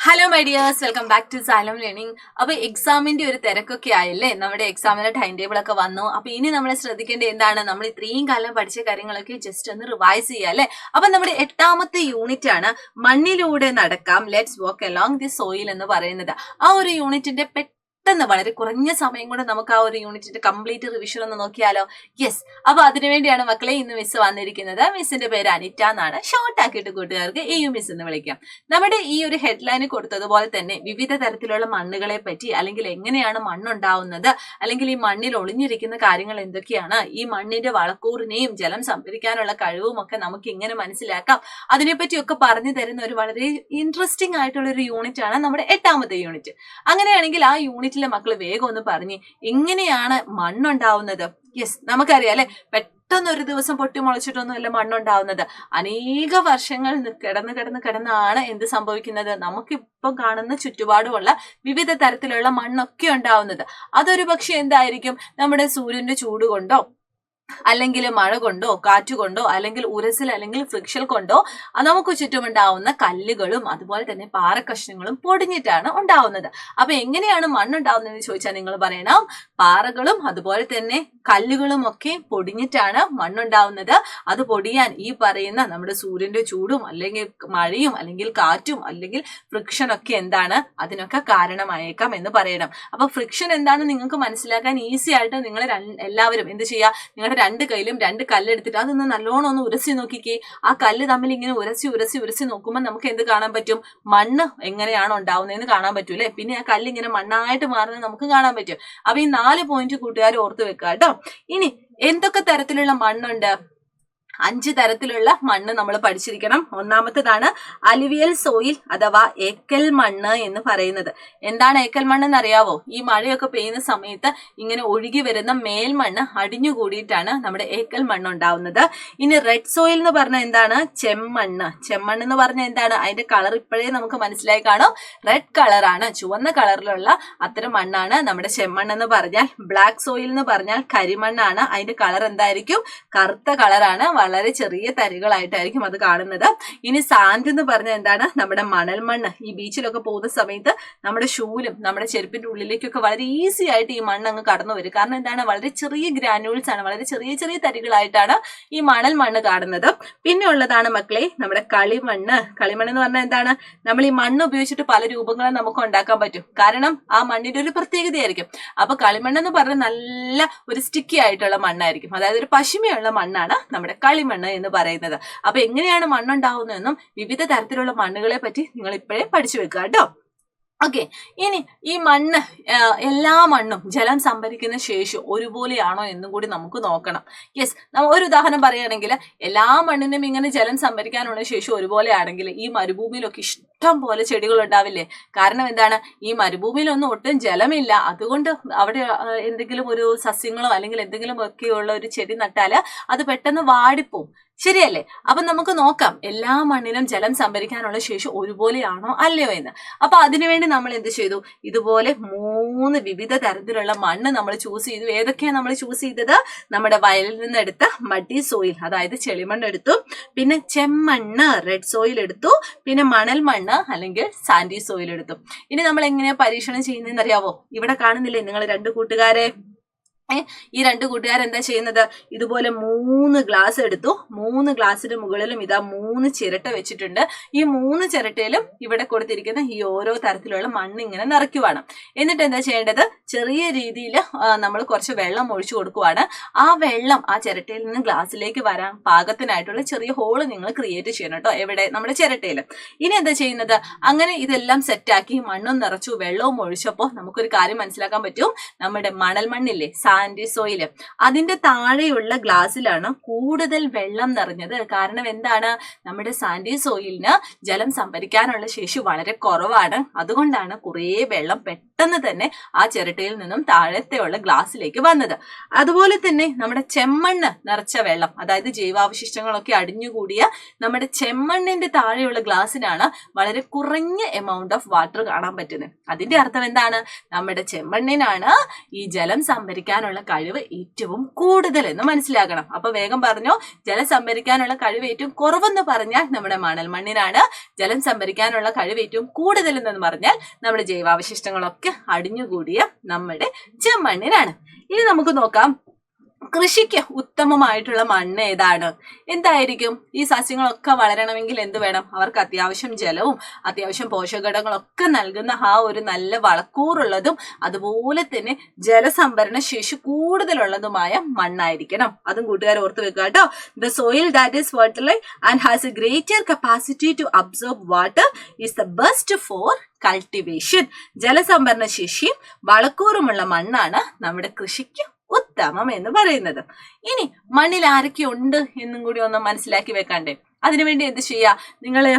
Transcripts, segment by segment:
Hello my dears, welcome back to Salam learning. അപ്പൊ എക്സാമിന്റെ ഒരു തിരക്കൊക്കെ ആയല്ലേ, നമ്മുടെ എക്സാമിന്റെ ടൈം ടേബിൾ ഒക്കെ വന്നു. അപ്പൊ ഇനി നമ്മൾ ശ്രദ്ധിക്കേണ്ടത് എന്താണ്, നമ്മൾ ഇത്രയും കാലം പഠിച്ച കാര്യങ്ങളൊക്കെ ജസ്റ്റ് ഒന്ന് റിവൈസ് ചെയ്യുക അല്ലെ. അപ്പൊ നമ്മുടെ 8ാമത്തെ യൂണിറ്റ് ആണ് മണ്ണിലൂടെ നടക്കാം, let's walk along the soil എന്ന് പറയുന്നത്. ആ ഒരു യൂണിറ്റിന്റെ വളരെ കുറഞ്ഞ സമയം കൊണ്ട് നമുക്ക് ആ ഒരു യൂണിറ്റിന്റെ കംപ്ലീറ്റ് റിവിഷൻ ഒന്ന് നോക്കിയാലോ. യെസ്, അപ്പൊ അതിനുവേണ്ടിയാണ് മക്കളെ ഇന്ന് മിസ് വന്നിരിക്കുന്നത്. മിസ്സിന്റെ പേര് അനിറ്റ എന്നാണ്. ഷോർട്ട് ആക്കിയിട്ട് കൂട്ടുകാർക്ക് EU മിസ് എന്ന് വിളിക്കാം. നമ്മുടെ ഈ ഒരു ഹെഡ്ലൈന് കൊടുത്തതുപോലെ തന്നെ വിവിധ തരത്തിലുള്ള മണ്ണുകളെ പറ്റി, അല്ലെങ്കിൽ എങ്ങനെയാണ് മണ്ണുണ്ടാവുന്നത്, അല്ലെങ്കിൽ ഈ മണ്ണിൽ ഒളിഞ്ഞിരിക്കുന്ന കാര്യങ്ങൾ എന്തൊക്കെയാണ്, ഈ മണ്ണിന്റെ വളക്കൂറിനെയും ജലം സംഭരിക്കാനുള്ള കഴിവും ഒക്കെ നമുക്ക് ഇങ്ങനെ മനസ്സിലാക്കാം, അതിനെപ്പറ്റിയൊക്കെ പറഞ്ഞു തരുന്ന ഒരു വളരെ ഇൻട്രസ്റ്റിംഗ് ആയിട്ടുള്ള ഒരു യൂണിറ്റ് ആണ് നമ്മുടെ 8ാമത്തെ യൂണിറ്റ്. അങ്ങനെയാണെങ്കിൽ ആ യൂണിറ്റിലെ മക്കൾ വേഗം ഒന്ന് പറഞ്ഞ് എങ്ങനെയാണ് മണ്ണുണ്ടാവുന്നത്. യെസ്, നമുക്കറിയാം അല്ലെ, പെട്ടെന്നൊരു ദിവസം പൊട്ടിമുളച്ചിട്ടൊന്നുമല്ല മണ്ണുണ്ടാവുന്നത്. അനേക വർഷങ്ങൾ കിടന്നാണ് എന്ത് സംഭവിക്കുന്നത്, നമുക്കിപ്പം കാണുന്ന ചുറ്റുപാടുമുള്ള വിവിധ തരത്തിലുള്ള മണ്ണൊക്കെ ഉണ്ടാവുന്നത്. അതൊരു പക്ഷെ എന്തായിരിക്കും, നമ്മുടെ സൂര്യന്റെ ചൂട് കൊണ്ടോ, അല്ലെങ്കിൽ മഴ കൊണ്ടോ, കാറ്റുകൊണ്ടോ, അല്ലെങ്കിൽ ഉരസിൽ അല്ലെങ്കിൽ ഫ്രിക്ഷൻ കൊണ്ടോ നമുക്ക് ചുറ്റുമുണ്ടാവുന്ന കല്ലുകളും അതുപോലെ തന്നെ പാറക്കഷ്ണങ്ങളും പൊടിഞ്ഞിട്ടാണ് ഉണ്ടാവുന്നത്. അപ്പൊ എങ്ങനെയാണ് മണ്ണുണ്ടാവുന്നതെന്ന് ചോദിച്ചാൽ നിങ്ങൾ പറയണം, പാറകളും അതുപോലെ തന്നെ കല്ലുകളും ഒക്കെ പൊടിഞ്ഞിട്ടാണ് മണ്ണുണ്ടാവുന്നത്. അത് പൊടിയാൻ ഈ പറയുന്ന നമ്മുടെ സൂര്യന്റെ ചൂടും അല്ലെങ്കിൽ മഴയും അല്ലെങ്കിൽ കാറ്റും അല്ലെങ്കിൽ ഫ്രിക്ഷൻ ഒക്കെ എന്താണ്, അതിനൊക്കെ കാരണമായേക്കാം എന്ന് പറയണം. അപ്പൊ ഫ്രിക്ഷൻ എന്താണെന്ന് നിങ്ങൾക്ക് മനസ്സിലാക്കാൻ ഈസി ആയിട്ട് നിങ്ങൾ എല്ലാവരും എന്ത് ചെയ്യുക, നിങ്ങളുടെ 2 കയ്യിലും 2 കല്ലെടുത്തിട്ട് അതൊന്ന് നല്ലോണം ഒന്ന് ഉരസി നോക്കിക്കേ. ആ കല്ല് തമ്മിൽ ഇങ്ങനെ ഉരസി നോക്കുമ്പോൾ നമുക്ക് എന്ത് കാണാൻ പറ്റും, മണ്ണ് എങ്ങനെയാണ് ഉണ്ടാവുന്നതെന്ന് കാണാൻ പറ്റൂലേ. പിന്നെ ആ കല്ല് ഇങ്ങനെ മണ്ണായിട്ട് മാറുന്നത് നമുക്ക് കാണാൻ പറ്റും. അപ്പൊ ഈ 4 പോയിന്റ് കൂട്ടുകാർ ഓർത്ത് വെക്കുക കേട്ടോ. ഇനി എന്തൊക്കെ തരത്തിലുള്ള മണ്ണുണ്ട്? 5 തരത്തിലുള്ള മണ്ണ് നമ്മൾ പഠിച്ചിരിക്കണം. ഒന്നാമത്തേതാണ് അലുവിയൽ സോയിൽ അഥവാ ഏക്കൽ മണ്ണ് എന്ന് പറയുന്നത്. എന്താണ് ഏക്കൽ മണ്ണ് എന്ന് അറിയാവോ? ഈ മഴയൊക്കെ പെയ്യുന്ന സമയത്ത് ഇങ്ങനെ ഒഴുകി വരുന്ന മേൽമണ്ണ് അടിഞ്ഞുകൂടിയിട്ടാണ് നമ്മുടെ ഏക്കൽ മണ്ണ് ഉണ്ടാവുന്നത്. ഇനി റെഡ് സോയിൽ എന്ന് പറഞ്ഞാൽ എന്താണ്? ചെമ്മണ്ണ്. ചെമ്മണ്ണ് എന്ന് പറഞ്ഞാൽ എന്താണ്? അതിന്റെ കളർ ഇപ്പോഴേ നമുക്ക് മനസ്സിലായി കാണും, റെഡ് കളറാണ്, ചുവന്ന കളറിലുള്ള അത്തരം മണ്ണാണ് നമ്മുടെ ചെമ്മണ്ണ് എന്ന് പറഞ്ഞാൽ. ബ്ലാക്ക് സോയിൽ എന്ന് പറഞ്ഞാൽ കരിമണ്ണാണ്. അതിന്റെ കളർ എന്തായിരിക്കും? കറുത്ത കളറാണ്, വളരെ ചെറിയ തരികളായിട്ടായിരിക്കും അത് കാണുന്നത്. ഇനി സാൻഡ് എന്ന് പറഞ്ഞാൽ എന്താണ്? നമ്മുടെ മണൽ മണ്ണ്. ഈ ബീച്ചിലൊക്കെ പോകുന്ന സമയത്ത് നമ്മുടെ ഷൂവിലും നമ്മുടെ ചെരുപ്പിന്റെ ഉള്ളിലേക്കൊക്കെ വളരെ ഈസി ആയിട്ട് ഈ മണ്ണ് അങ്ങ് കടന്നു വരും. കാരണം എന്താണ്, വളരെ ചെറിയ ഗ്രാനുൾസ് ആണ്, വളരെ ചെറിയ ചെറിയ തരികളായിട്ടാണ് ഈ മണൽ മണ്ണ് കാണുന്നത്. പിന്നെ ഉള്ളതാണ് മക്കളെ നമ്മുടെ കളിമണ്ണ്. കളിമണ്ണ് എന്ന് പറഞ്ഞാൽ എന്താണ്? നമ്മൾ ഈ മണ്ണ് ഉപയോഗിച്ചിട്ട് പല രൂപങ്ങളും നമുക്ക് ഉണ്ടാക്കാൻ പറ്റും, കാരണം ആ മണ്ണിന്റെ ഒരു പ്രത്യേകതയായിരിക്കും. അപ്പൊ കളിമണ്ണ് എന്ന് പറഞ്ഞാൽ നല്ല ഒരു സ്റ്റിക്കി ആയിട്ടുള്ള മണ്ണായിരിക്കും, അതായത് ഒരു പശിമയുള്ള മണ്ണാണ് നമ്മുടെ കളിമണ്ണ് എന്ന് പറയുന്നത്. അപ്പൊ എങ്ങനെയാണ് മണ്ണുണ്ടാവുന്നതെന്നും വിവിധ തരത്തിലുള്ള മണ്ണുകളെ പറ്റി നിങ്ങൾ ഇപ്പോഴേ പഠിച്ചു വെക്കുക കേട്ടോ. ഓക്കെ, ഇനി ഈ മണ്ണ്, എല്ലാ മണ്ണും ജലം സംഭരിക്കുന്ന ശേഷി ഒരുപോലെയാണോ എന്നും കൂടി നമുക്ക് നോക്കണം. യെസ്, ഒരു ഉദാഹരണം പറയുകയാണെങ്കിൽ എല്ലാ മണ്ണിനും ഇങ്ങനെ ജലം സംഭരിക്കാനുള്ള ശേഷി ഒരുപോലെയാണെങ്കിൽ ഈ മരുഭൂമിയിലൊക്കെ ഇഷ്ടം പോലെ ചെടികൾ ഉണ്ടാവില്ലേ? കാരണം എന്താണ്, ഈ മരുഭൂമിയിലൊന്നും ഒട്ടും ജലമില്ല, അതുകൊണ്ട് അവിടെ എന്തെങ്കിലും ഒരു സസ്യങ്ങളോ അല്ലെങ്കിൽ എന്തെങ്കിലും ഒക്കെയുള്ള ഒരു ചെടി നട്ടാല് അത് പെട്ടെന്ന് വാടിപ്പോവും, ശരിയല്ലേ? അപ്പൊ നമുക്ക് നോക്കാം എല്ലാ മണ്ണിനും ജലം സംഭരിക്കാനുള്ള ശേഷി ഒരുപോലെയാണോ അല്ലയോ എന്ന്. അപ്പൊ അതിനുവേണ്ടി നമ്മൾ എന്ത് ചെയ്തു, ഇതുപോലെ 3 വിവിധ തരത്തിലുള്ള മണ്ണ് നമ്മൾ ചൂസ് ചെയ്തു. ഏതൊക്കെയാണ് നമ്മൾ ചൂസ് ചെയ്തത്? നമ്മുടെ വയലിൽ നിന്ന് എടുത്ത മഡി സോയിൽ, അതായത് ചെളിമണ്ണ് എടുത്തു, പിന്നെ ചെമ്മണ്ണ് റെഡ് സോയിൽ എടുത്തു, പിന്നെ മണൽ മണ്ണ് അല്ലെങ്കിൽ സാൻഡി സോയിൽ എടുത്തു. ഇനി നമ്മൾ എങ്ങനെയാ പരീക്ഷണം ചെയ്യുന്നതെന്ന് അറിയാവോ? ഇവിടെ കാണുന്നില്ലേ നിങ്ങൾ 2 കൂട്ടുകാരെ? ഈ 2 കൂട്ടുകാർ എന്താ ചെയ്യുന്നത്, ഇതുപോലെ 3 ഗ്ലാസ് എടുത്തു. 3 ഗ്ലാസിന്റെ മുകളിലും ഇതാ 3 ചിരട്ട വെച്ചിട്ടുണ്ട്. ഈ 3 ചിരട്ടയിലും ഇവിടെ കൊടുത്തിരിക്കുന്ന ഈ ഓരോ തരത്തിലുള്ള മണ്ണ് ഇങ്ങനെ നിറയ്ക്കുവാണ്. എന്നിട്ട് എന്താ ചെയ്യേണ്ടത്, ചെറിയ രീതിയിൽ നമ്മൾ കുറച്ച് വെള്ളം ഒഴിച്ചു കൊടുക്കുവാണ്. ആ വെള്ളം ആ ചിരട്ടയിൽ നിന്ന് ഗ്ലാസ്സിലേക്ക് വരാൻ പാകത്തിനായിട്ടുള്ള ചെറിയ ഹോള് നിങ്ങൾ ക്രിയേറ്റ് ചെയ്യണം കേട്ടോ. എവിടെ? നമ്മുടെ ചിരട്ടയിൽ. ഇനി എന്താ ചെയ്യുന്നത്, അങ്ങനെ ഇതെല്ലാം സെറ്റാക്കി മണ്ണും നിറച്ചു വെള്ളവും ഒഴിച്ചപ്പോൾ നമുക്കൊരു കാര്യം മനസ്സിലാക്കാൻ പറ്റും. നമ്മുടെ മണൽ മണ്ണില്ലേ, സാൻഡി സോയില്, അതിന്റെ താഴെയുള്ള ഗ്ലാസ്സിലാണ് കൂടുതൽ വെള്ളം നിറഞ്ഞത്. കാരണം എന്താണ്, നമ്മുടെ സാൻഡി സോയിലിന് ജലം സംഭരിക്കാനുള്ള ശേഷി വളരെ കുറവാണ്. അതുകൊണ്ടാണ് കുറേ വെള്ളം പെട്ടെന്ന് തന്നെ ആ ചിരട്ടയിൽ നിന്നും താഴത്തെയുള്ള ഗ്ലാസ്സിലേക്ക് വന്നത്. അതുപോലെ തന്നെ നമ്മുടെ ചെമ്മണ്ണ് നിറച്ച വെള്ളം, അതായത് ജൈവാവശിഷ്ടങ്ങളൊക്കെ അടിഞ്ഞുകൂടിയ നമ്മുടെ ചെമ്മണ്ണിന്റെ താഴെയുള്ള ഗ്ലാസ്സിനാണ് വളരെ കുറഞ്ഞ എമൗണ്ട് ഓഫ് വാട്ടർ കാണാൻ പറ്റുന്നത്. അതിന്റെ അർത്ഥം എന്താണ്, നമ്മുടെ ചെമ്മണ്ണിനാണ് ഈ ജലം സംഭരിക്കാൻ സംഭരിക്കാനുള്ള കഴിവ് ഏറ്റവും കൂടുതൽ എന്ന് മനസ്സിലാക്കണം. അപ്പൊ വേഗം പറഞ്ഞോ, ജലം സംഭരിക്കാനുള്ള കഴിവ് ഏറ്റവും കുറവെന്ന് പറഞ്ഞാൽ നമ്മുടെ മണൽ മണ്ണിനാണ്. ജലം സംഭരിക്കാനുള്ള കഴിവ് ഏറ്റവും കൂടുതൽ എന്ന് പറഞ്ഞാൽ നമ്മുടെ ജൈവാവശിഷ്ടങ്ങളൊക്കെ അടിഞ്ഞുകൂടിയ നമ്മുടെ ചെമ്മണ്ണിനാണ്. ഇനി നമുക്ക് നോക്കാം, കൃഷിക്ക് ഉത്തമമായിട്ടുള്ള മണ്ണ് ഏതാണ്? എന്തായിരിക്കും? ഈ സസ്യങ്ങളൊക്കെ വളരണമെങ്കിൽ എന്ത് വേണം? അവർക്ക് അത്യാവശ്യം ജലവും അത്യാവശ്യം പോഷകഘടകങ്ങളൊക്കെ നൽകുന്ന ആ ഒരു നല്ല വളക്കൂറുള്ളതും അതുപോലെ തന്നെ ജലസംഭരണ ശേഷി കൂടുതലുള്ളതുമായ മണ്ണായിരിക്കണം. അതും കൂട്ടുകാർ ഓർത്ത് വെക്കുക കേട്ടോ. The soil that is fertilise and has a greater capacity to absorb water is the best for cultivation. ജലസംഭരണ ശേഷിയും വളക്കൂറുമുള്ള മണ്ണാണ് നമ്മുടെ കൃഷിക്ക് ഉത്തമം എന്ന് പറയുന്നത്. ഇനി മണ്ണിൽ ആരൊക്കെ ഉണ്ട് എന്നും കൂടി ഒന്ന് മനസ്സിലാക്കി വെക്കണ്ടേ? അതിനുവേണ്ടി എന്ത് ചെയ്യാ? നിങ്ങള്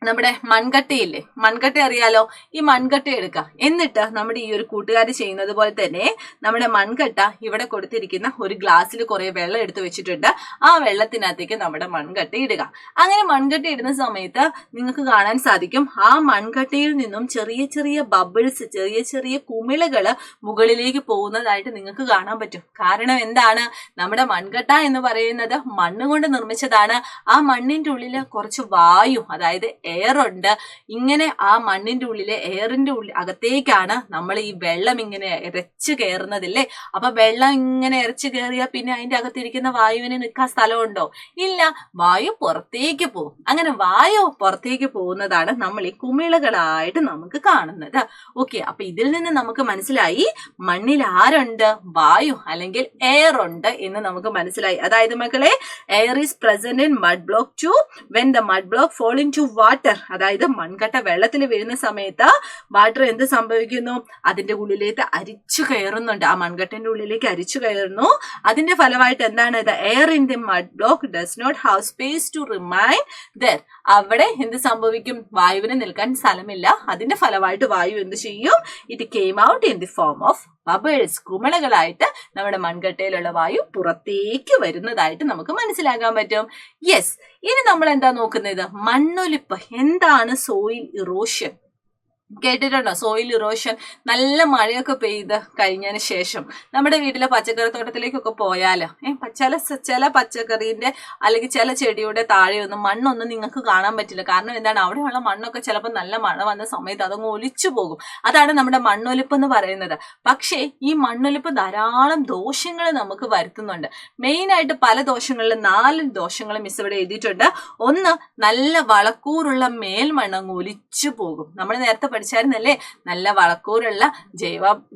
നമ്മുടെ മൺകട്ടയില്ലേ, മൺകട്ട അറിയാലോ, ഈ മൺകട്ട എടുക്കുക. എന്നിട്ട് നമ്മുടെ ഈ ഒരു കൂട്ടുകാർ ചെയ്യുന്നത് പോലെ തന്നെ നമ്മുടെ മൺകട്ട ഇവിടെ കൊടുത്തിരിക്കുന്ന ഒരു ഗ്ലാസ്സിൽ കുറെ വെള്ളം എടുത്തു വെച്ചിട്ടുണ്ട്. ആ വെള്ളത്തിനകത്തേക്ക് നമ്മുടെ മൺകട്ട ഇടുക. അങ്ങനെ മൺകട്ട ഇടുന്ന സമയത്ത് നിങ്ങൾക്ക് കാണാൻ സാധിക്കും ആ മൺകട്ടയിൽ നിന്നും ചെറിയ ചെറിയ ബബിൾസ്, ചെറിയ ചെറിയ കുമിളകള് മുകളിലേക്ക് പോകുന്നതായിട്ട് നിങ്ങൾക്ക് കാണാൻ പറ്റും. കാരണം എന്താണ്? നമ്മുടെ മൺകട്ട എന്ന് പറയുന്നത് മണ്ണ് കൊണ്ട് നിർമ്മിച്ചതാണ്. ആ മണ്ണിന്റെ ഉള്ളില് കുറച്ച് വായു, അതായത് എയർ ഉണ്ട്. ഇങ്ങനെ ആ മണ്ണിന്റെ ഉള്ളിലെ എയറിന്റെ അകത്തേക്കാണ് നമ്മൾ ഈ വെള്ളം ഇങ്ങനെ ഇരച്ചു കയറുന്നതില്ലേ. അപ്പൊ വെള്ളം ഇങ്ങനെ ഇരച്ചു കയറിയാൽ പിന്നെ അതിന്റെ അകത്തിരിക്കുന്ന വായുവിന് നിൽക്കാൻ സ്ഥലമുണ്ടോ? ഇല്ല, വായു പുറത്തേക്ക് പോകും. അങ്ങനെ വായു പുറത്തേക്ക് പോകുന്നതാണ് നമ്മൾ ഈ കുമിളകളായിട്ട് നമുക്ക് കാണുന്നത്. ഓക്കെ, അപ്പൊ ഇതിൽ നിന്ന് നമുക്ക് മനസ്സിലായി മണ്ണിൽ ആരുണ്ട്? വായു അല്ലെങ്കിൽ എയർ ഉണ്ട് എന്ന് നമുക്ക് മനസ്സിലായി. അതായത് മക്കളെ, air is present in mud block too when the mud block fall into water. അതായത് മൺകട്ട വെള്ളത്തിൽ വീഴുന്ന സമയത്ത് വാട്ടർ എന്ത് സംഭവിക്കുന്നു? അതിന്റെ ഉള്ളിലേക്ക് അരിച്ചു കയറുന്നുണ്ട്. ആ മൺകട്ടന്റെ ഉള്ളിലേക്ക് അരിച്ചു കയറുന്നു. അതിന്റെ ഫലമായിട്ട് എന്താണ്? The air in the mud block does not have space to remain there. അവിടെ എന്ത് സംഭവിക്കും? വായുവിന് നിൽക്കാൻ സ്ഥലമില്ല. അതിന്റെ ഫലമായിട്ട് വായു എന്ത് ചെയ്യും? It came out in the form of bubbles. കുമിളകളായിട്ട് നമ്മുടെ മൺകട്ടയിലുള്ള വായു പുറത്തേക്ക് വരുന്നതായിട്ട് നമുക്ക് മനസ്സിലാക്കാൻ പറ്റും. യെസ്, ഇനി നമ്മൾ എന്താ നോക്കുന്നത്? മണ്ണൊലിപ്പ്. എന്താണ് സോയിൽ ഇറോഷൻ? കേട്ടിട്ടുണ്ടോ? Soil erosion. നല്ല മഴയൊക്കെ പെയ്ത് കഴിഞ്ഞതിന് ശേഷം നമ്മുടെ വീട്ടിലെ പച്ചക്കറി തോട്ടത്തിലേക്കൊക്കെ പോയാല് ചില പച്ചക്കറീന്റെ അല്ലെങ്കിൽ ചില ചെടിയുടെ താഴെയൊന്നും മണ്ണൊന്നും നിങ്ങൾക്ക് കാണാൻ പറ്റില്ല. കാരണം എന്താണ്? അവിടെയുള്ള മണ്ണൊക്കെ ചിലപ്പോൾ നല്ല മഴ വന്ന സമയത്ത് അതങ്ങ് ഒലിച്ചു പോകും. അതാണ് നമ്മുടെ മണ്ണൊലിപ്പ് എന്ന് പറയുന്നത്. പക്ഷേ ഈ മണ്ണൊലിപ്പ് ധാരാളം ദോഷങ്ങൾ നമുക്ക് വരുത്തുന്നുണ്ട്. മെയിൻ ആയിട്ട് പല ദോഷങ്ങളിലും 4 ദോഷങ്ങൾ മിസ് ഇവിടെ എഴുതിയിട്ടുണ്ട്. ഒന്ന്, നല്ല വളക്കൂറുള്ള മേൽമണ്ണ് അങ്ങ് ഒലിച്ചു പോകും. നമ്മൾ നേരത്തെ പഠിച്ചായിരുന്നല്ലേ, നല്ല വളക്കൂറുള്ള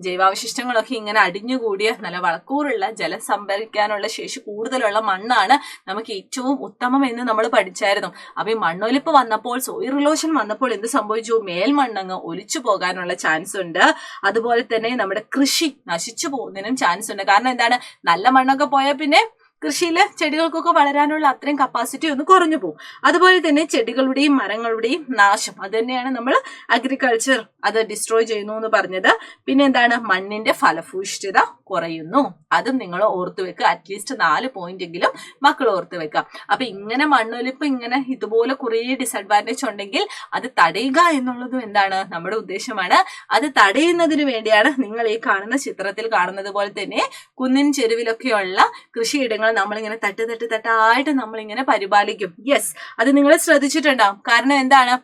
ജൈവാവശിഷ്ടങ്ങളൊക്കെ ഇങ്ങനെ അടിഞ്ഞുകൂടിയ നല്ല വളക്കൂറുള്ള ജലം സംഭരിക്കാനുള്ള ശേഷി കൂടുതലുള്ള മണ്ണാണ് നമുക്ക് ഏറ്റവും ഉത്തമം എന്ന് നമ്മൾ പഠിച്ചായിരുന്നു. അപ്പൊ ഈ മണ്ണൊലിപ്പ് വന്നപ്പോൾ, സോയിൽ ഇറോഷൻ വന്നപ്പോൾ എന്ത് സംഭവിച്ചു? മേൽമണ്ണങ്ങ് ഒലിച്ചു പോകാനുള്ള ചാൻസ് ഉണ്ട്. അതുപോലെ തന്നെ നമ്മുടെ കൃഷി നശിച്ചു പോകുന്നതിനും ചാൻസ് ഉണ്ട്. കാരണം എന്താണ്? നല്ല മണ്ണൊക്കെ പോയാൽ പിന്നെ കൃഷിയിൽ ചെടികൾക്കൊക്കെ വളരാനുള്ള അത്രയും കപ്പാസിറ്റി ഒന്ന് കുറഞ്ഞു പോകും. അതുപോലെ തന്നെ ചെടികളുടെയും മരങ്ങളുടെയും നാശം, അത് തന്നെയാണ് നമ്മൾ അഗ്രികൾച്ചർ അത് ഡിസ്ട്രോയ് ചെയ്യുന്നു എന്ന് പറഞ്ഞത്. പിന്നെ എന്താണ്? മണ്ണിന്റെ ഫലഭൂയിഷ്ഠത കുറയുന്നു. അതും നിങ്ങൾ ഓർത്തു വെക്കുക. അറ്റ്ലീസ്റ്റ് 4 പോയിന്റ് എങ്കിലും മക്കൾ ഓർത്ത് വെക്കുക. അപ്പൊ ഇങ്ങനെ മണ്ണൊലിപ്പ്, ഇങ്ങനെ ഇതുപോലെ കുറേ ഡിസഡ്വാൻറ്റേജ് ഉണ്ടെങ്കിൽ അത് തടയുക എന്നുള്ളതും എന്താണ്? നമ്മുടെ ഉദ്ദേശമാണ്. അത് തടയുന്നതിന് വേണ്ടിയാണ് നിങ്ങൾ ഈ കാണുന്ന ചിത്രത്തിൽ കാണുന്നത് പോലെ തന്നെ കുന്നിൻ ചെരുവിലൊക്കെയുള്ള കൃഷിയിടങ്ങൾ നമ്മളിങ്ങനെ തട്ടായിട്ട് നമ്മളിങ്ങനെ പരിപാലിക്കും. യെസ്, അത് നിങ്ങൾ ശ്രദ്ധിച്ചിട്ടുണ്ടാവും. കാരണം എന്താണ്?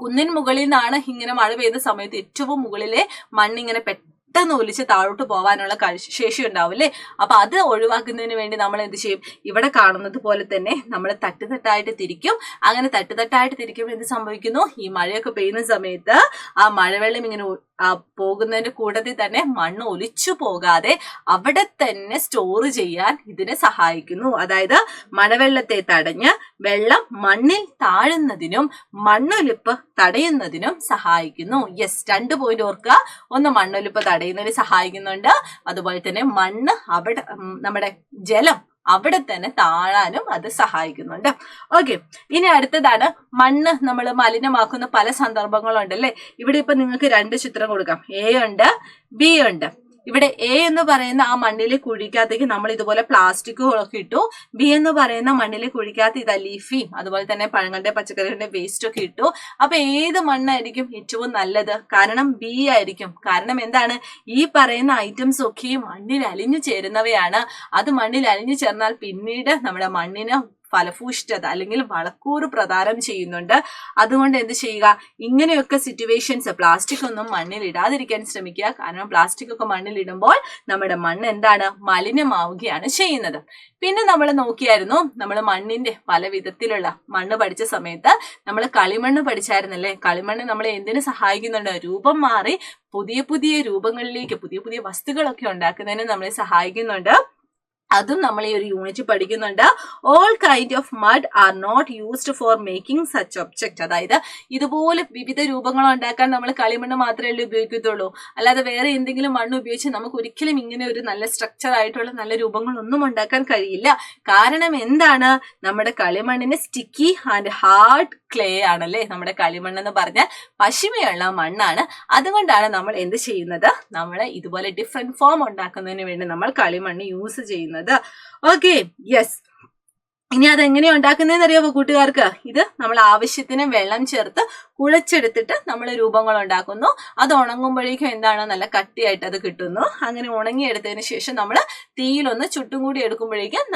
കുന്നിൻ മുകളിൽ നിന്നാണ് ഇങ്ങനെ മഴ പെയ്ത സമയത്ത് ഏറ്റവും മുകളിലെ മണ്ണിങ്ങനെ പെട്ടെന്ന് ഒലിച്ച് താഴോട്ട് പോകാനുള്ള ശേഷി ഉണ്ടാവും അല്ലേ. അപ്പൊ അത് ഒഴിവാക്കുന്നതിന് വേണ്ടി നമ്മൾ എന്ത് ചെയ്യും? ഇവിടെ കാണുന്നത് പോലെ തന്നെ നമ്മൾ തട്ടായിട്ട് തിരിക്കും. അങ്ങനെ തട്ടായിട്ട് തിരിക്കുമ്പോൾ എന്ത് സംഭവിക്കുന്നു? ഈ മഴയൊക്കെ പെയ്യുന്ന സമയത്ത് ആ മഴവെള്ളം ഇങ്ങനെ പോകുന്നതിന്റെ കൂട്ടത്തിൽ തന്നെ മണ്ണ് ഒലിച്ചു പോകാതെ അവിടെ തന്നെ സ്റ്റോർ ചെയ്യാൻ ഇതിനെ സഹായിക്കുന്നു. അതായത് മഴവെള്ളത്തെ തടഞ്ഞ് വെള്ളം മണ്ണിൽ താഴുന്നതിനും മണ്ണൊലിപ്പ് തടയുന്നതിനും സഹായിക്കുന്നു. യെസ്, 2 പോയിന്റ് ഓർക്കുക. ഒന്ന്, മണ്ണൊലിപ്പ് തടയുന്നതിന് സഹായിക്കുന്നുണ്ട്. അതുപോലെ തന്നെ മണ്ണ് അവിടെ നമ്മുടെ ജലം അവിടെ തന്നെ താഴാനും അത് സഹായിക്കുന്നുണ്ട്. ഓക്കെ, ഇനി അടുത്തതാണ് മണ്ണ് നമ്മൾ മലിനമാക്കുന്ന പല സന്ദർഭങ്ങളുണ്ടല്ലേ. ഇവിടെ ഇപ്പൊ നിങ്ങൾക്ക് 2 ചിത്രം കൊടുക്കാം. എ ഉണ്ട്, ബി ഉണ്ട്. ഇവിടെ എ എന്ന് പറയുന്ന ആ മണ്ണിലെ കുഴിക്കകത്തേക്ക് നമ്മൾ ഇതുപോലെ പ്ലാസ്റ്റിക്കുകളൊക്കെ ഇട്ടു. ബി എന്ന് പറയുന്ന മണ്ണിലെ കുഴിക്കകത്ത് ഇതാ ലീഫിയും അതുപോലെ തന്നെ പഴങ്ങളുടെ പച്ചക്കറികളുടെ വേസ്റ്റ് ഒക്കെ ഇട്ടു. അപ്പൊ ഏത് മണ്ണായിരിക്കും ഏറ്റവും നല്ലത്? കാരണം ബി ആയിരിക്കും. കാരണം എന്താണ്? ഈ പറയുന്ന ഐറ്റംസ് ഒക്കെ മണ്ണിൽ അലിഞ്ഞു ചേരുന്നവയാണ്. അത് മണ്ണിൽ അലിഞ്ഞു ചേർന്നാൽ പിന്നീട് നമ്മുടെ മണ്ണിന് ഫലഭൂഷ്ഠത അല്ലെങ്കിൽ വളക്കൂറ് പ്രദാനം ചെയ്യുന്നുണ്ട്. അതുകൊണ്ട് എന്ത് ചെയ്യുക, ഇങ്ങനെയൊക്കെ സിറ്റുവേഷൻസ് പ്ലാസ്റ്റിക് ഒന്നും മണ്ണിൽ ഇടാതിരിക്കാൻ ശ്രമിക്കുക. കാരണം പ്ലാസ്റ്റിക് ഒക്കെ മണ്ണിൽ ഇടുമ്പോൾ നമ്മുടെ മണ്ണ് എന്താണ്, മലിനമാവുകയാണ് ചെയ്യുന്നത്. പിന്നെ നമ്മൾ നോക്കിയായിരുന്നു, നമ്മൾ മണ്ണിന്റെ പല വിധത്തിലുള്ള മണ്ണ് പഠിച്ച സമയത്ത് നമ്മൾ കളിമണ്ണ് പഠിച്ചായിരുന്നല്ലേ. കളിമണ്ണ് നമ്മളെ എന്തിനു സഹായിക്കുന്നുണ്ട്? രൂപം മാറി പുതിയ പുതിയ രൂപങ്ങളിലേക്ക് പുതിയ പുതിയ വസ്തുക്കളൊക്കെ ഉണ്ടാക്കുന്നതിന് നമ്മളെ സഹായിക്കുന്നുണ്ട്. അതും നമ്മൾ ഈ ഒരു യൂണിറ്റ് പഠിക്കുന്നുണ്ട്. All kind of mud are not used for making such object. അതായത് ഇതുപോലെ വിവിധ രൂപങ്ങൾ ഉണ്ടാക്കാൻ നമ്മൾ കളിമണ്ണ് മാത്രമല്ലേ ഉപയോഗിക്കത്തുള്ളൂ. അല്ലാതെ വേറെ എന്തെങ്കിലും മണ്ണ് ഉപയോഗിച്ച് നമുക്ക് ഒരിക്കലും ഇങ്ങനെ ഒരു നല്ല സ്ട്രക്ചർ ആയിട്ടുള്ള നല്ല രൂപങ്ങളൊന്നും ഉണ്ടാക്കാൻ കഴിയില്ല. കാരണം എന്താണ്? നമ്മുടെ കളിമണ്ണിന് സ്റ്റിക്കി ആൻഡ് ഹാർഡ് ക്ലേ ആണല്ലേ. നമ്മുടെ കളിമണ്ണ് എന്ന് പറഞ്ഞാൽ പശിമയുള്ള മണ്ണാണ്. അതുകൊണ്ടാണ് നമ്മൾ എന്ത് ചെയ്യുന്നത്, നമ്മൾ ഇതുപോലെ ഡിഫറെന്റ് ഫോം ഉണ്ടാക്കുന്നതിന് വേണ്ടി നമ്മൾ കളിമണ്ണ് യൂസ് ചെയ്യുന്നത്. Okay, yes. ഇനി അതെങ്ങനെയാ ഉണ്ടാക്കുന്നതെന്ന് അറിയാമോ കൂട്ടുകാർക്ക്? ഇത് നമ്മൾ ആവശ്യത്തിന് വെള്ളം ചേർത്ത് കുഴച്ചെടുത്തിട്ട് നമ്മൾ രൂപങ്ങൾ ഉണ്ടാക്കുന്നു. അത് ഉണങ്ങുമ്പോഴേക്കും എന്താണ്, നല്ല കട്ടിയായിട്ട് അത് കിട്ടുന്നു. അങ്ങനെ ഉണങ്ങിയെടുത്തതിന് ശേഷം നമ്മൾ തീയിലൊന്ന് ചുട്ടും കൂടി എടുക്കുമ്പോഴേക്കും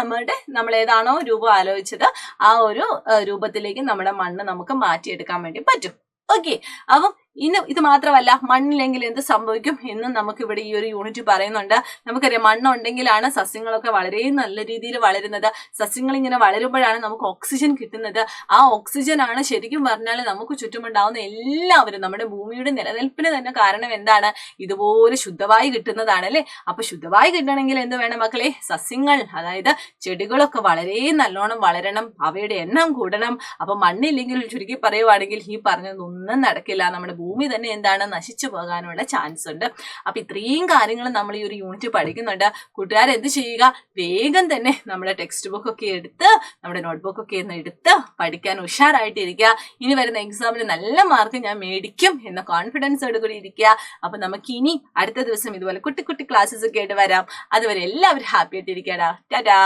നമ്മൾ ഏതാണോ രൂപം ആലോചിച്ചത് ആ ഒരു രൂപത്തിലേക്ക് നമ്മുടെ മണ്ണ് നമുക്ക് മാറ്റിയെടുക്കാൻ വേണ്ടി പറ്റും. ഓക്കെ, അപ്പം ഇന്ന് ഇത് മാത്രമല്ല, മണ്ണില്ലെങ്കിൽ എന്ത് സംഭവിക്കും എന്നും നമുക്ക് ഇവിടെ ഈ ഒരു യൂണിറ്റ് പറയുന്നുണ്ട്. നമുക്കറിയാം, മണ്ണുണ്ടെങ്കിലാണ് സസ്യങ്ങളൊക്കെ വളരെ നല്ല രീതിയിൽ വളരുന്നത്. സസ്യങ്ങൾ ഇങ്ങനെ വളരുമ്പോഴാണ് നമുക്ക് ഓക്സിജൻ കിട്ടുന്നത്. ആ ഓക്സിജൻ ആണ് ശരിക്കും പറഞ്ഞാൽ നമുക്ക് ചുറ്റുമുണ്ടാവുന്ന എല്ലാവരും, നമ്മുടെ ഭൂമിയുടെ നിലനിൽപ്പിന് തന്നെ കാരണം എന്താണ്? ഇതുപോലെ ശുദ്ധവായു കിട്ടുന്നതാണ് അല്ലെ. അപ്പൊ ശുദ്ധവായു കിട്ടണമെങ്കിൽ എന്ത് വേണം മക്കളെ? സസ്യങ്ങൾ, അതായത് ചെടികളൊക്കെ വളരെ നല്ലോണം വളരണം, അവയുടെ എണ്ണം കൂടണം. അപ്പൊ മണ്ണില്ലെങ്കിൽ ചുരുക്കി പറയുവാണെങ്കിൽ ഈ പറഞ്ഞതൊന്നും നടക്കില്ല. നമ്മുടെ ഭൂമി തന്നെ എന്താണ്, നശിച്ചു പോകാനുള്ള ചാൻസ് ഉണ്ട്. അപ്പൊ ഇത്രയും കാര്യങ്ങൾ നമ്മൾ ഈ ഒരു യൂണിറ്റ് പഠിക്കുന്നുണ്ട്. കൂട്ടുകാർ എന്ത് ചെയ്യുക, വേഗം തന്നെ നമ്മുടെ ടെക്സ്റ്റ് ബുക്ക് ഒക്കെ എടുത്ത് നമ്മുടെ നോട്ട്ബുക്ക് ഒക്കെ ഒന്ന് എടുത്ത് പഠിക്കാൻ ഉഷാറായിട്ടിരിക്കുക. ഇനി വരുന്ന എക്സാമിന് നല്ല മാർക്ക് ഞാൻ മേടിക്കും എന്ന കോൺഫിഡൻസോട് കൂടി ഇരിക്കുക. അപ്പൊ നമുക്ക് ഇനി അടുത്ത ദിവസം ഇതുപോലെ കുട്ടി കുട്ടി ക്ലാസ്സസ് ഒക്കെ ആയിട്ട് വരാം. അതുവരെ എല്ലാവരും ഹാപ്പി ആയിട്ടിരിക്കടാ. ടാറ്റാ.